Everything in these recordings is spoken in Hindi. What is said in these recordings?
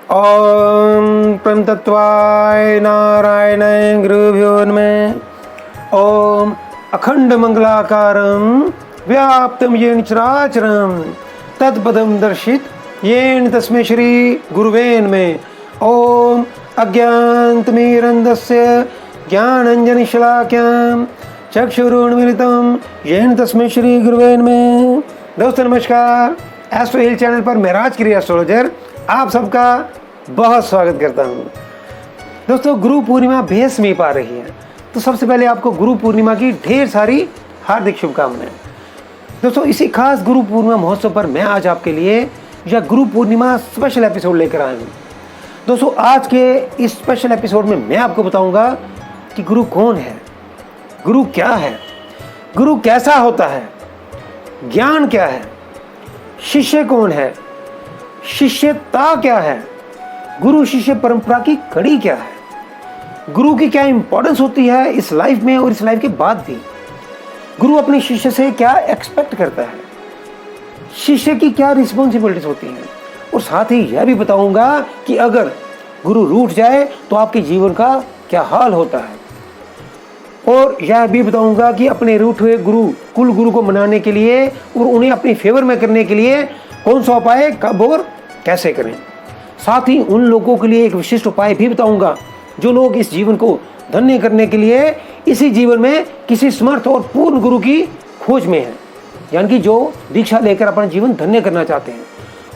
ओम परम तत्वाय नारायणाय गुरुभ्यो नमः। ओम अखंड मंगलाकारं व्याप्तं येन चराचरं तत्पदं दर्शित येन तस्मै श्री गुरुवे नमः। ओम अज्ञानतिमिरन्धस्य ज्ञानाञ्जनशलाकयां चक्षुरुन्मीलितं येन तस्मै श्री गुरुवे नमः। दोस्तों नमस्कार, एस्ट्रो हिल चैनल पर मैं राजगिरी एस्ट्रोलॉजर आप सबका बहुत स्वागत करता हूँ। दोस्तों गुरु पूर्णिमा बेहद समीप आ रही है, तो सबसे पहले आपको गुरु पूर्णिमा की ढेर सारी हार्दिक शुभकामनाएं। दोस्तों इसी खास गुरु पूर्णिमा महोत्सव पर मैं आज आपके लिए यह गुरु पूर्णिमा स्पेशल एपिसोड लेकर आया हूँ। दोस्तों आज के इस स्पेशल एपिसोड में मैं आपको बताऊंगा कि गुरु कौन है, गुरु क्या है, गुरु कैसा होता है, ज्ञान क्या है, शिष्य कौन है, शिष्यता क्या है, गुरु शिष्य परंपरा की कड़ी क्या है, गुरु की क्या इंपॉर्टेंस होती है इस लाइफ में और इस लाइफ के बाद भी, गुरु अपने शिष्य से क्या एक्सपेक्ट करता है, शिष्य की क्या रिस्पॉन्सिबिलिटीज होती हैं, और साथ ही यह भी बताऊंगा कि अगर गुरु रूठ जाए तो आपके जीवन का क्या हाल होता है, और यह भी बताऊंगा कि अपने रूठ हुए गुरु कुल गुरु को मनाने के लिए और उन्हें अपने फेवर में करने के लिए कौन सा उपाय कब और कैसे करें। साथ ही उन लोगों के लिए एक विशिष्ट उपाय भी बताऊंगा जो लोग इस जीवन को धन्य करने के लिए इसी जीवन में किसी समर्थ और पूर्ण गुरु की खोज में हैं, यानी कि जो दीक्षा लेकर अपना जीवन धन्य करना चाहते हैं।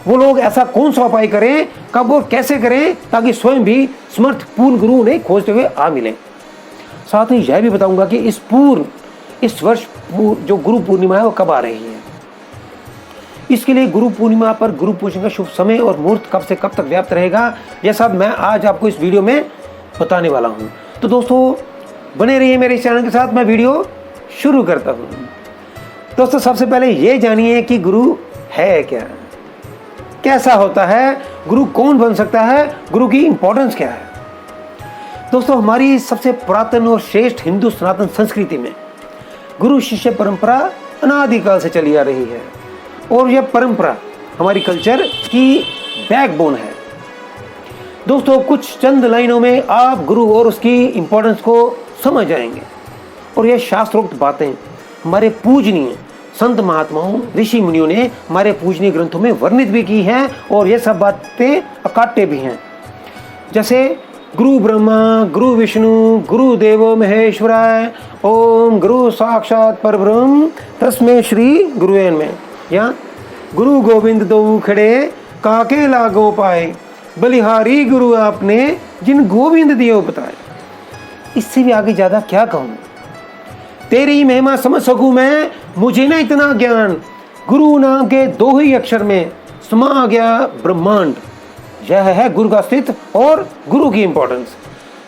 वो लोग ऐसा कौन सा उपाय करें, कब और कैसे करें, ताकि स्वयं भी समर्थ पूर्ण गुरु उन्हें खोजते हुए आ मिले। साथ ही यह भी बताऊंगा कि इस वर्ष जो गुरु पूर्णिमा है वो कब आ रही है। इसके लिए गुरु पूर्णिमा पर गुरु पूजन का शुभ समय और मुहूर्त कब से कब तक व्याप्त रहेगा, यह सब मैं आज आपको इस वीडियो में बताने वाला हूं। तो दोस्तों बने रहिए मेरे इस चैनल के साथ। मैं वीडियो शुरू करता हूं। दोस्तों सबसे पहले ये जानिए कि गुरु है क्या, कैसा होता है, गुरु कौन बन सकता है, गुरु की इंपॉर्टेंस क्या है। दोस्तों हमारी सबसे पुरातन और श्रेष्ठ हिंदू सनातन संस्कृति में गुरु शिष्य परंपरा अनादिकाल से चली आ रही है, और यह परंपरा हमारी कल्चर की बैकबोन है। दोस्तों कुछ चंद लाइनों में आप गुरु और उसकी इंपॉर्टेंस को समझ जाएंगे, और यह शास्त्रोक्त बातें हमारे पूजनीय संत महात्माओं ऋषि मुनियों ने हमारे पूजनीय ग्रंथों में वर्णित भी की हैं, और यह सब बातें अकाट्य भी हैं। जैसे गुरु ब्रह्मा गुरु विष्णु गुरु देवो महेश्वराय, ओम गुरु साक्षात परब्रह्म तस्मै श्री गुरुवे नमः, या गुरु गोविंद दो खड़े काके लागो पाए, बलिहारी गुरु आपने जिन गोविंद दियो बताए। इससे भी आगे ज्यादा क्या कहूँ, तेरी महिमा समझ सकूं मैं, मुझे ना इतना ज्ञान, गुरु नाम के दो ही अक्षर में समा गया ब्रह्मांड। यह है गुरु का अस्तित्व और गुरु की इंपॉर्टेंस।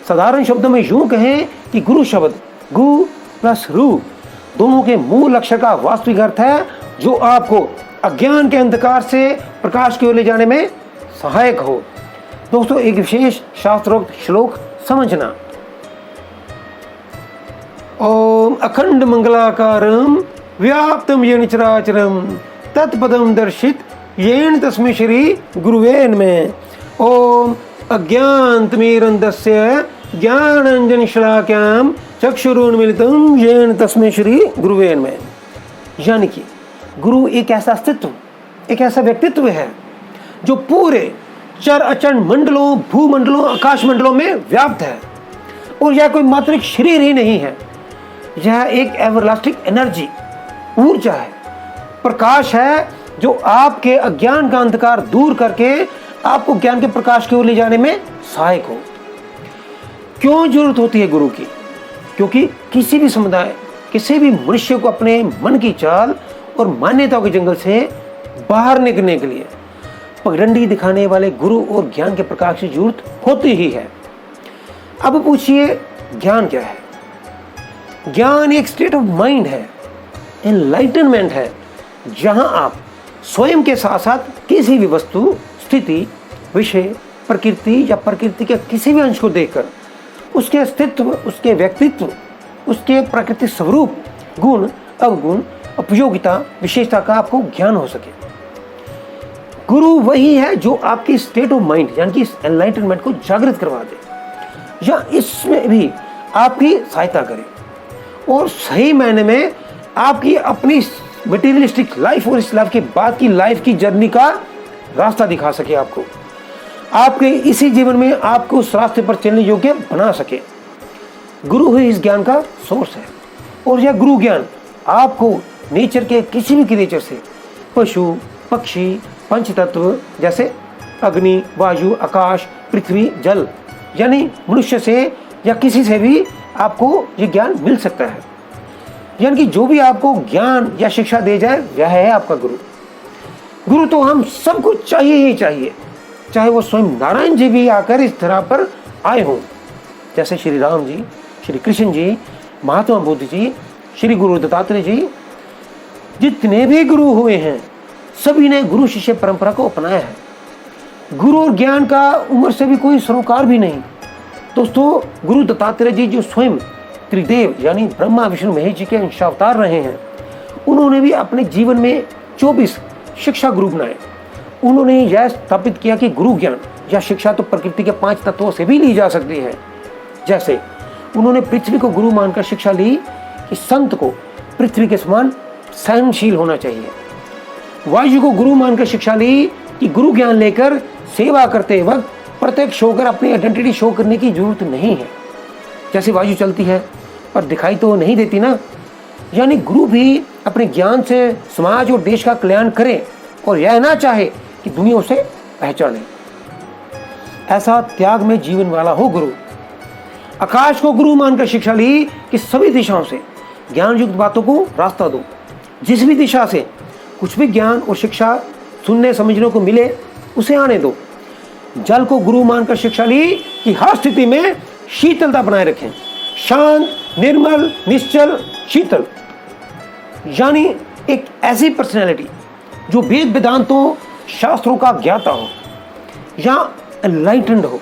साधारण शब्दों में यूं कहें कि गुरु शब्द गु प्लस रु दोनों के मूल अक्षर का वास्तविक अर्थ है, जो आपको अज्ञान के अंधकार से प्रकाश की ओर ले जाने में सहायक हो। दोस्तों एक विशेष शास्त्रोक्त श्लोक समझना। ओम अखंड मंगलाकारं व्याप्तं येन चराचरं तत्पदं दर्शित येन तस्मै श्री गुरुवे नमः। ओम अज्ञानतिमिरन्धस्य ज्ञानाञ्जनशलाकयां चक्षुरुन्मीलितं येन तस्मै श्री गुरुवे नमः। यानी कि गुरु एक ऐसा अस्तित्व, एक ऐसा व्यक्तित्व है जो पूरे चर अचर मंडलों, भूमंडलों, आकाश मंडलों में व्याप्त है, और यह कोई मात्रिक शरीर ही नहीं है, यह एक एवरलास्टिंग एनर्जी, ऊर्जा है, प्रकाश है, जो आपके अज्ञान का अंधकार दूर करके आपको ज्ञान के प्रकाश की ओर ले जाने में सहायक हो। क्यों जरूरत होती है गुरु की? क्योंकि किसी भी समुदाय, किसी भी मनुष्य को अपने मन की चाल और मान्यताओं के जंगल से बाहर निकलने के लिए पगडंडी दिखाने वाले गुरु और ज्ञान के प्रकाश की जरूरत होती ही है। अब पूछिए ज्ञान क्या है? ज्ञान एक स्टेट ऑफ माइंड है, एनलाइटनमेंट है, जहां आप स्वयं के साथ साथ किसी भी वस्तु, स्थिति, विषय, प्रकृति या प्रकृति के किसी भी अंश को देखकर उसके अस्तित्व, उसके व्यक्तित्व, उसके प्राकृतिक स्वरूप, गुण, अवगुण, उपयोगिता, विशेषता का आपको ज्ञान हो सके। गुरु वही है जो आपकी स्टेट ऑफ माइंड यानी कि एनलाइटनमेंट को जागृत करवा दे या इसमें भी आपकी सहायता करे और सही मायने में आपकी अपनी मटेरियलिस्टिक लाइफ और इस लाइफ के बाद की लाइफ की जर्नी का रास्ता दिखा सके, आपको आपके इसी जीवन में आपको उस रास्ते पर चलने योग्य बना सके। गुरु ही इस ज्ञान का सोर्स है और यह गुरु ज्ञान आपको नेचर के किसी भी क्रिएचर से, पशु पक्षी पंच तत्व जैसे अग्नि वायु आकाश पृथ्वी जल यानी मनुष्य से या किसी से भी आपको ये ज्ञान मिल सकता है। यानी कि जो भी आपको ज्ञान या शिक्षा दे जाए वह है आपका गुरु। गुरु तो हम सबको चाहिए ही चाहिए, चाहे वो स्वयं नारायण जी भी आकर इस धरा पर आए हों, जैसे श्री राम जी, श्री कृष्ण जी, महात्मा बुद्ध जी, श्री गुरु दत्तात्रेय जी, जितने भी गुरु हुए हैं सभी ने गुरु शिष्य परंपरा को अपनाया है। गुरु और ज्ञान का उम्र से भी कोई सरोकार भी नहीं। दोस्तों, गुरु दत्तात्रेय जी जो स्वयं त्रिदेव यानी ब्रह्मा विष्णु महेश जी के अंशावतार रहे हैं, उन्होंने भी अपने जीवन में 24 शिक्षा गुरु बनाए। उन्होंने यह स्थापित किया कि गुरु ज्ञान या शिक्षा तो प्रकृति के 5 तत्वों से भी ली जा सकती है। जैसे उन्होंने पृथ्वी को गुरु मानकर शिक्षा ली कि संत को पृथ्वी के समान सहनशील होना चाहिए। वायु को गुरु मानकर शिक्षा ली कि गुरु ज्ञान लेकर सेवा करते वक्त प्रत्यक्ष होकर अपनी आइडेंटिटी शो करने की जरूरत नहीं है। जैसे वायु चलती है पर दिखाई तो नहीं देती ना, यानी गुरु भी अपने ज्ञान से समाज और देश का कल्याण करे और यह ना चाहे कि दुनिया उसे पहचाने। ऐसा त्याग में जीवन वाला हो गुरु। आकाश को गुरु मानकर शिक्षा ली कि सभी दिशाओं से ज्ञान युक्त बातों को रास्ता दो। जिस भी दिशा से कुछ भी ज्ञान और शिक्षा सुनने समझने को मिले उसे आने दो। जल को गुरु मानकर शिक्षा ली कि हर स्थिति में शीतलता बनाए रखें, शांत निर्मल निश्चल शीतल, यानी एक ऐसी पर्सनैलिटी जो वेद वेदांतों शास्त्रों का ज्ञाता हो या एनलाइटेंड हो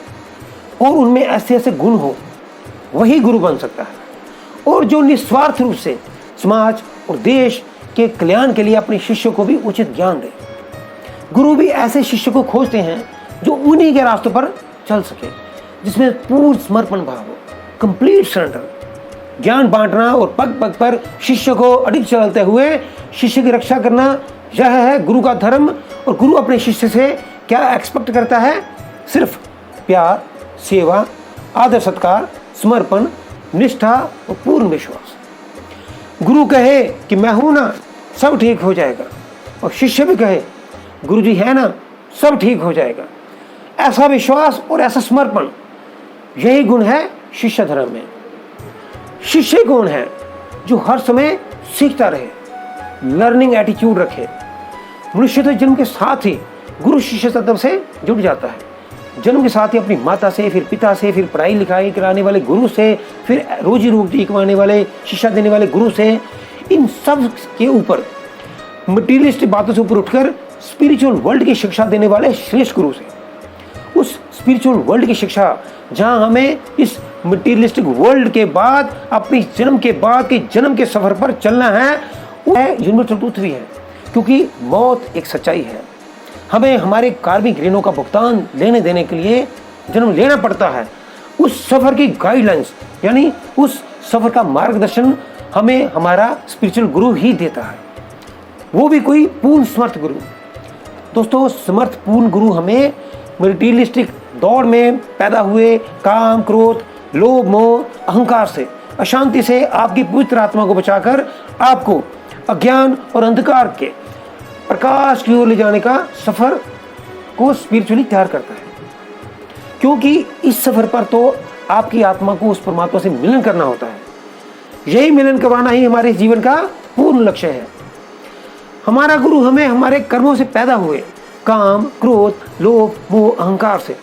और उनमें ऐसे ऐसे गुण हो, वही गुरु बन सकता है और जो निस्वार्थ रूप से समाज और देश के कल्याण के लिए अपने शिष्यों को भी उचित ज्ञान दे। गुरु भी ऐसे शिष्य को खोजते हैं जो उन्हीं के रास्तों पर चल सके, जिसमें पूर्ण समर्पण भाव हो, कंप्लीट सरेंडर। ज्ञान बांटना और पग पग पर शिष्य को अडिग चलते हुए शिष्य की रक्षा करना, यह है गुरु का धर्म। और गुरु अपने शिष्य से क्या एक्सपेक्ट करता है? सिर्फ प्यार, सेवा, आदर सत्कार, समर्पण, निष्ठा और पूर्ण विश्वास। गुरु कहे कि मैं हूं ना, सब ठीक हो जाएगा, और शिष्य भी कहे गुरु जी है ना, सब ठीक हो जाएगा। ऐसा विश्वास और ऐसा समर्पण, यही गुण है शिष्य धर्म में। शिष्य कौन है? जो हर समय सीखता रहे, लर्निंग एटीट्यूड रखे। मनुष्य तो जन्म के साथ ही गुरु शिष्य तत्व से जुड़ जाता है। जन्म के साथ ही अपनी माता से, फिर पिता से, फिर पढ़ाई लिखाई कराने वाले गुरु से, फिर रोजी रोटी कमाने वाले शिक्षा देने वाले गुरु से, इन सब के ऊपर मटीरियलिस्टिक बातों से ऊपर उठकर स्पिरिचुअल वर्ल्ड की शिक्षा देने वाले श्रेष्ठ गुरु से। उस स्पिरिचुअल वर्ल्ड की शिक्षा जहां हमें इस मटीरियलिस्टिक वर्ल्ड के बाद अपनी जन्म के बाद के जन्म के सफर पर चलना है, वो है यूनिवर्सल ट्रूथ भी है, क्योंकि मौत एक सच्चाई है। हमें हमारे कार्मिक ऋणों का भुगतान लेने देने के लिए जन्म लेना पड़ता है। उस सफर की गाइडलाइंस यानी उस सफर का मार्गदर्शन हमें हमारा स्पिरिचुअल गुरु ही देता है, वो भी कोई पूर्ण समर्थ गुरु। दोस्तों, समर्थ पूर्ण गुरु हमें मटीरियलिस्टिक दौड़ में पैदा हुए काम, क्रोध, लोभ, मोह, अहंकार से, अशांति से आपकी पवित्र आत्मा को बचाकर आपको अज्ञान और अंधकार के प्रकाश की ओर ले जाने का सफर को स्पिरिचुअली तैयार करता है। क्योंकि इस सफर पर तो आपकी आत्मा को उस परमात्मा से मिलन करना होता है। यही मिलन करवाना ही हमारे जीवन का पूर्ण लक्ष्य है। हमारा गुरु हमें हमारे कर्मों से पैदा हुए काम, क्रोध, लोभ, मोह, अहंकार से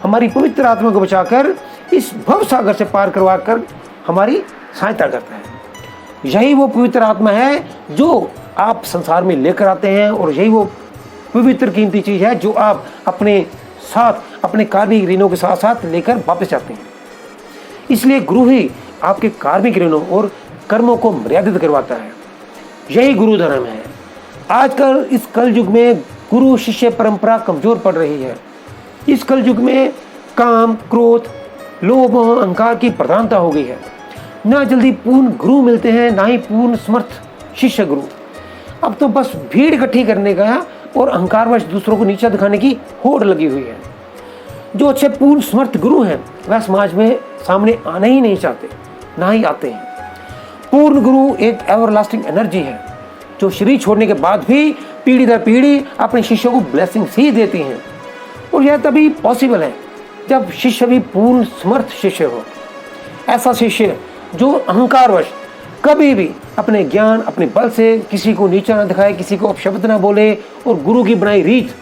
हमारी पवित्र आत्मा को बचाकर इस भव सागर से पार करवा कर हमारी सहायता करता है। यही वो पवित्र आत्मा है जो आप संसार में लेकर आते हैं, और यही वो पवित्र कीमती चीज है जो आप अपने साथ अपने कार्मिक ऋणों के साथ साथ लेकर वापस जाते हैं। इसलिए गुरु ही आपके कार्मिक ऋणों और कर्मों को मर्यादित करवाता है। यही गुरु धर्म है। आजकल इस कल युग में गुरु शिष्य परंपरा कमजोर पड़ रही है। इस कलयुग में काम, क्रोध, लोभ और अहंकार की प्रधानता हो गई है। ना जल्दी पूर्ण गुरु मिलते हैं, ना ही पूर्ण समर्थ शिष्य गुरु। अब तो बस भीड़ इकट्ठी करने का और अहंकारवश दूसरों को नीचा दिखाने की होड़ लगी हुई है। जो अच्छे पूर्ण समर्थ गुरु हैं वह समाज में सामने आना ही नहीं चाहते, ना ही आते हैं। पूर्ण गुरु एक एवरलास्टिंग एनर्जी है जो शरीर छोड़ने के बाद भी पीढ़ी दर पीढ़ी अपने शिष्यों को ब्लेसिंग्स ही देती हैं। और यह तभी पॉसिबल है जब शिष्य भी पूर्ण समर्थ शिष्य हो। ऐसा शिष्य जो अहंकारवश कभी भी अपने ज्ञान, अपने बल से किसी को नीचा न दिखाए, किसी को अपशब्द न बोले और गुरु की बनाई रीत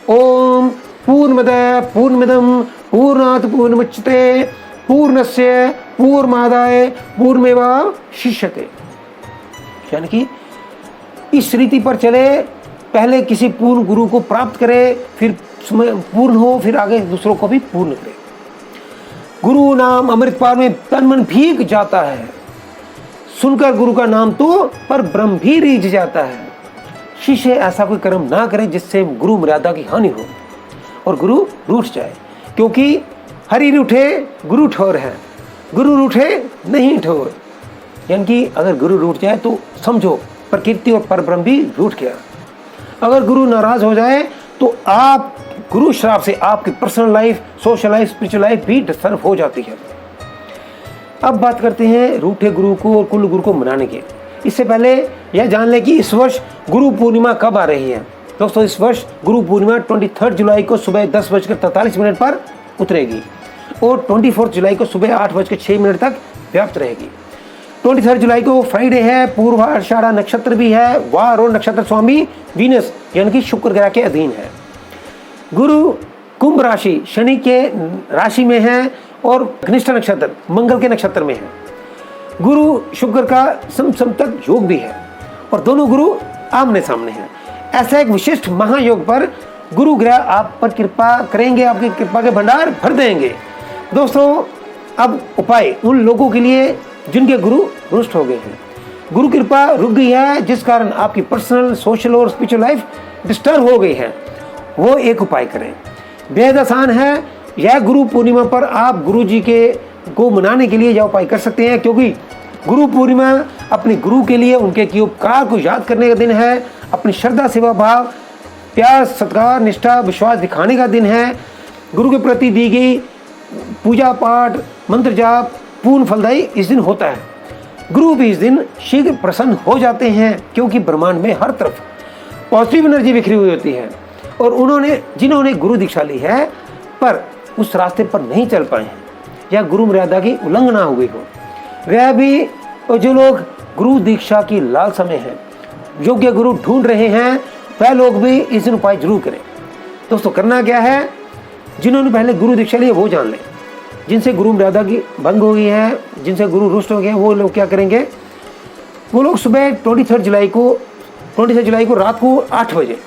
ओम पूर्णमदः पूर्णमिदं पूर्णात् पूर्णमुच्यते पूर्णस्य पूर्णमादाय पूर्णमेवावशिष्यते, यानी कि इस रीति पर चले। पहले किसी पूर्ण गुरु को प्राप्त करे, फिर पूर्ण हो, फिर आगे दूसरों को भी पूर्ण करे। गुरु नाम अमृतपान में तन मन भीग जाता है। सुनकर गुरु का नाम तो पर ब्रह्म भी रीझ जाता है। शिष्य ऐसा कोई कर्म ना करे जिससे गुरु मर्यादा की हानि हो और गुरु रूठ जाए, क्योंकि हरि रूठे गुरु ठोर है, गुरु रूठे नहीं ठोर। यानी कि अगर गुरु रूठ जाए तो समझो प्रकृति और परब्रह्म भी रूठ गया। अगर गुरु नाराज हो जाए तो आप गुरु श्राप से आपकी personal life, social life, spiritual life भी डिस्टर्ब हो जाती है। अब बात करते हैं रूठे गुरु को और कुल गुरु को मनाने की। इससे पहले यह जान लें कि इस वर्ष गुरु पूर्णिमा कब आ रही है। दोस्तों, इस वर्ष गुरु पूर्णिमा 23 जुलाई को सुबह 10:43 पर उतरेगी और 24 जुलाई को सुबह 8:06 तक व्याप्त रहेगी। 23 जुलाई को फ्राइडे है, पूर्व आषाढ़ा नक्षत्र भी है, वार और नक्षत्र स्वामी वीनस यानी कि शुक्र ग्रह के अधीन है। गुरु कुंभ राशि शनि के राशि में है और घनिष्ठ नक्षत्र मंगल के नक्षत्र में है। गुरु शुक्र का समसप्तक योग भी है और दोनों गुरु आमने सामने हैं। ऐसा एक विशिष्ट महायोग पर गुरु ग्रह आप पर कृपा करेंगे, आपकी कृपा के भंडार भर देंगे। दोस्तों, अब उपाय उन लोगों के लिए जिनके गुरु रुष्ट हो गए हैं, गुरु कृपा रुक गई है, जिस कारण आपकी पर्सनल, सोशल और स्पिरिचुअल लाइफ डिस्टर्ब हो गई है, वो एक उपाय करें। बेहद आसान है। यह गुरु पूर्णिमा पर आप गुरु जी के को मनाने के लिए यह उपाय कर सकते हैं, क्योंकि गुरु पूर्णिमा अपने गुरु के लिए उनके किए उपकार को याद करने का दिन है। अपनी श्रद्धा, सेवा भाव, प्यार, सत्कार, निष्ठा, विश्वास दिखाने का दिन है। गुरु के प्रति दी गई पूजा पाठ, मंत्र जाप पूर्ण फलदायी इस दिन होता है। गुरु भी इस दिन शीघ्र प्रसन्न हो जाते हैं, क्योंकि ब्रह्मांड में हर तरफ पॉजिटिव एनर्जी बिखरी हुई होती है और जिन्होंने गुरु दीक्षा ली है पर उस रास्ते पर नहीं चल पाए हैं या गुरु मर्यादा की उल्लंघना हो गई हो, वह भी, और जो लोग गुरु दीक्षा की लालसा में हैं, योग्य गुरु ढूंढ रहे हैं, वह लोग भी इस दिन उपाय जरूर करें। दोस्तों, करना क्या है, जिन्होंने पहले गुरु दीक्षा ली वो जान लें। जिनसे गुरु मर्यादा की भंग हो गई है, जिनसे गुरु रुष्ट हो गए हैं, वो लोग क्या करेंगे, वो लोग सुबह 23 जुलाई को रात को 8 बजे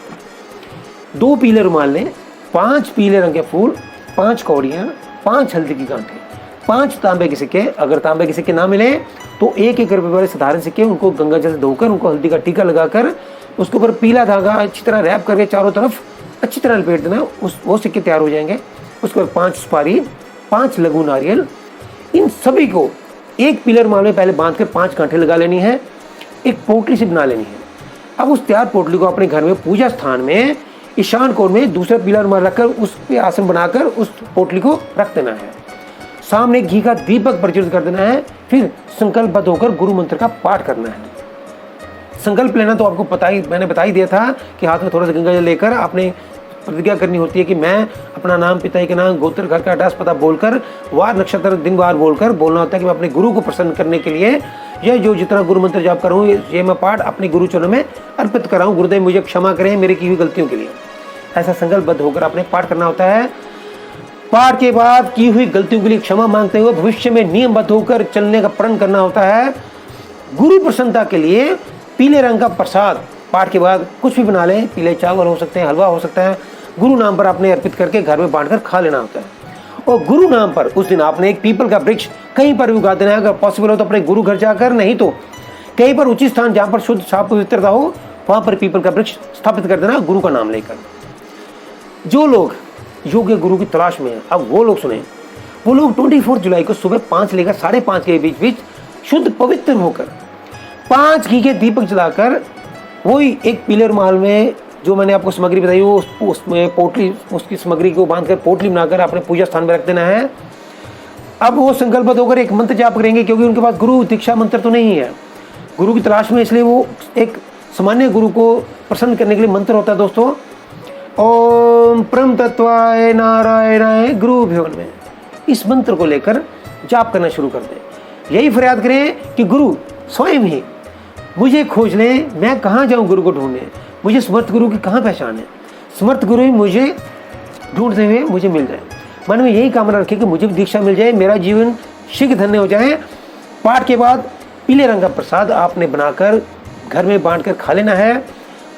2 पीले रुमाल लें, 5 पीले रंग के फूल, 5 कौड़ियाँ, 5 हल्दी की गांठें, 5 तांबे के सिक्के। अगर तांबे के सिक्के ना मिले तो 1-1 रुपये वाले साधारण सिक्के, उनको गंगा जल से धोकर उनको हल्दी का टीका लगाकर उसके ऊपर पीला धागा अच्छी तरह रैप करके चारों तरफ अच्छी तरह लपेट देना, वो सिक्के तैयार हो जाएंगे। उसके बाद 5 सुपारी, 5 लघु नारियल, इन सभी को एक पीले रुमाल में पहले बांध कर 5 गांठें लगा लेनी है, एक पोटली से बना लेनी है। अब उस तैयार पोटली को अपने घर में पूजा स्थान में ईशान कोण में दूसरा पीला रुमाल रखकर उस पे आसन बनाकर उस पोटली को रख देना है। सामने घी का दीपक प्रज्वलित कर देना है। फिर संकल्पबद्ध होकर गुरु मंत्र का पाठ करना है। संकल्प लेना तो आपको मैंने बता ही दिया था कि हाथ में थोड़ा सा गंगा जल लेकर आपने प्रतिज्ञा करनी होती है कि मैं अपना नाम, पिता के नाम, गोत्र, घर का एड्रेस, पता बोलकर, वार, नक्षत्र, दिन वार बोलकर बोलना होता है कि मैं अपने गुरु को प्रसन्न करने के लिए यह जो जितना गुरु मंत्र जाप कर रहा हूँ, ये मैं पाठ अपने गुरु चरणों में अर्पित कर रहा हूँ। गुरुदेव मुझे क्षमा करें मेरी की हुई गलतियों के लिए। ऐसा संकल्पबद्ध होकर आपने पाठ करना होता है। पाठ के बाद की हुई गलतियों के लिए क्षमा मांगते हुए भविष्य में नियमबद्ध होकर चलने का प्रण करना होता है। गुरु प्रसन्नता के लिए पीले रंग का प्रसाद पाठ के बाद कुछ भी बना लें, पीले चावल हो सकते हैं, हलवा हो सकता है, गुरु नाम पर आपने अर्पित करके घर में बांटकर खा लेना होता है। और गुरु नाम पर उस दिन आपने एक पीपल का वृक्ष कहीं पर भी उगा देना है। अगर पॉसिबल हो तो अपने गुरु घर जाकर, नहीं तो कहीं पर उचित स्थान जहाँ पर शुद्ध साफ पवित्रता हो वहाँ पर पीपल का वृक्ष स्थापित कर देना गुरु का नाम लेकर। जो लोग योग्य गुरु की तलाश में हैं, अब वो लोग सुने, वो लोग 24 जुलाई को सुबह 5 लेकर 5:30 के बीच शुद्ध पवित्र होकर 5 घी के दीपक जलाकर वही एक पीले रुमाल में जो मैंने आपको सामग्री बताई वो उसमें पोटली, उसकी सामग्री को बांधकर पोटली बनाकर अपने पूजा स्थान में रख देना है। अब वो संकल्पित होकर एक मंत्र जाप करेंगे, क्योंकि उनके पास गुरु दीक्षा मंत्र तो नहीं है, गुरु की तलाश में, इसलिए वो एक सामान्य गुरु को प्रसन्न करने के लिए मंत्र होता है दोस्तों, ओम परम तत्वाय नारायणाय गुरुभ्यो नमः। इस मंत्र को लेकर जाप करना शुरू कर दें। यही फरियाद करें कि गुरु स्वयं ही मुझे खोज लें, मैं कहाँ जाऊँ गुरु को ढूंढने, मुझे समर्थ गुरु की कहाँ पहचान है, समर्थ गुरु ही मुझे ढूंढते हुए मुझे मिल जाए। मन में यही कामना रखें कि मुझे दीक्षा मिल जाए, मेरा जीवन शीघ्र धन्य हो जाए। पाठ के बाद पीले रंग का प्रसाद आपने बनाकर घर में बांटकर खा लेना है,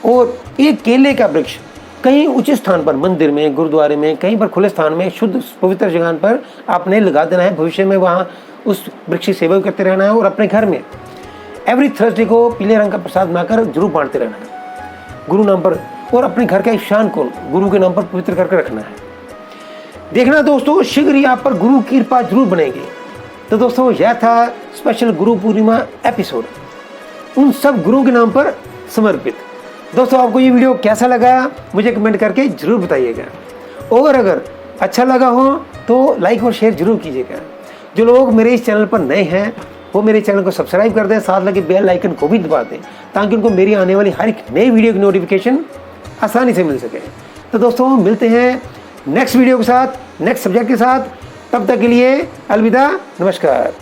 और एक केले का वृक्ष कहीं उचित स्थान पर, मंदिर में, गुरुद्वारे में, कहीं पर खुले स्थान में, शुद्ध पवित्र जगह पर आपने लगा देना है। भविष्य में वहाँ उस वृक्ष की सेवा करते रहना है, और अपने घर में एवरी थर्सडे को पीले रंग का प्रसाद बनाकर जरूर बांटते रहना है गुरु नाम पर, और अपने घर का ईशान को गुरु के नाम पर पवित्र करके रखना है। देखना दोस्तों, शीघ्र ही आप पर गुरु की कृपा जरूर बनेगी। तो दोस्तों, यह था स्पेशल गुरु पूर्णिमा एपिसोड, उन सब गुरुओं के नाम पर समर्पित। दोस्तों, आपको ये वीडियो कैसा लगा मुझे कमेंट करके जरूर बताइएगा, और अगर अच्छा लगा हो तो लाइक और शेयर जरूर कीजिएगा। जो लोग मेरे इस चैनल पर नए हैं वो मेरे चैनल को सब्सक्राइब कर दें, साथ लगे बेल आइकन को भी दबा दें, ताकि उनको मेरी आने वाली हर एक नई वीडियो की नोटिफिकेशन आसानी से मिल सके। तो दोस्तों, मिलते हैं नेक्स्ट वीडियो के साथ, नेक्स्ट सब्जेक्ट के साथ। तब तक के लिए अलविदा, नमस्कार।